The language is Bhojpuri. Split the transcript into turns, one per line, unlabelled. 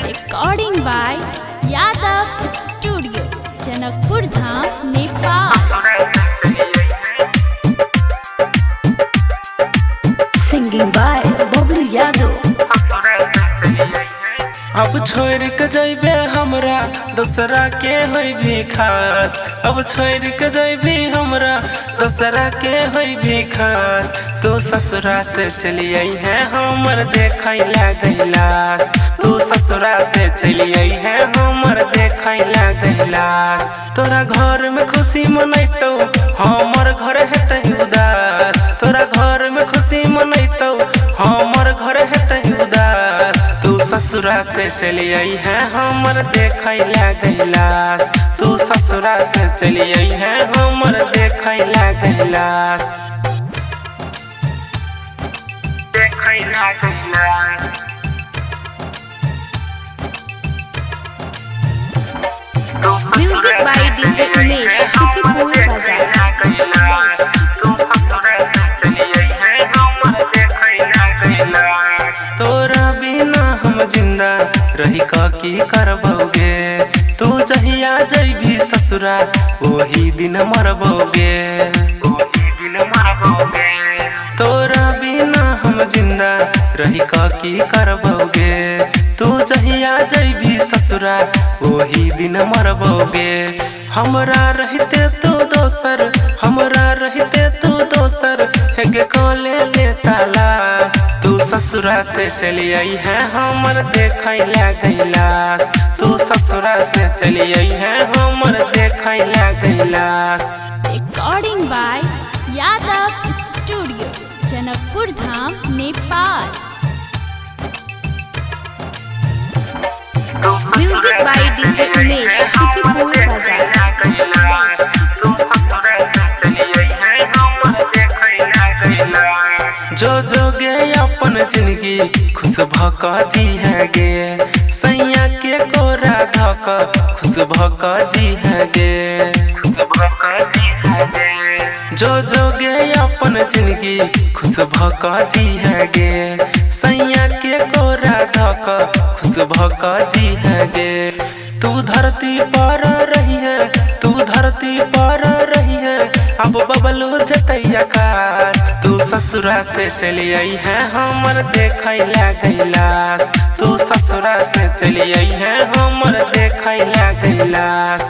Recording by Yadav studio, Janakpur Dham, Nepal.
Singing by Bablu Yadav.
अब छोड़ के जैबे हमरा दूसरा के होई भी खास। अब छोड़ के जैबे हमरा दूसरा के होई भी खास। तू ससुरा से चलिए है हमर देखै लागैलास। तू ससुरा से चलिए है हमर देखै लागैलास। तोरा घर में खुशी मनैतौ हमर घर हेतै उदास। तोरा घर में खुशी मनैतौ हमर घर हेतै उदास। तू ससुरा से चलिए है हमर देखै लागैलास। तू ससुरा से चलिए है हमर देखै लागैलास। देखै लागैलास।
Music by DJ Umesh, Sukhipur Bazar.
तोरा बिना हम जिंदा रही की करबोगे। तू जहिया जैभी ससुरा वही दिन मरबोगे। तोरा बिना हम जिंदा रही की करबोगे। तू जहिया जैभी ससुरा वही दिन मरबोगे। हमरा रहते तू दोसर, हमरा रहते तू दोसर हेगे कॉले ले तलाश। तू ससुरा से चलिए है हमर देखै लागैलास। तू ससुरा से चलिए है हमर देखै लागैलास।
Recording by Yadav studio, Janakpur Dham, Nepal. Music by DJ Umesh, Sukhipur Bazar.
जो जोगे अपन जिंदगी खुश भक जी है गे। सैया के कोरा धक खुश भक जी है गे। जो जोगे अपन जिंदगी खुश भक जी है गे। सैया के कोरा धक खुश भक जी है गे। तू धरती पर रही है, तू धरती पर रही है, अब बबलू जतै आकाश। तू ससुरा से चलिए है हमर देखै लागैलास। तू ससुरा से चलिए है हमर देखै लागैलास।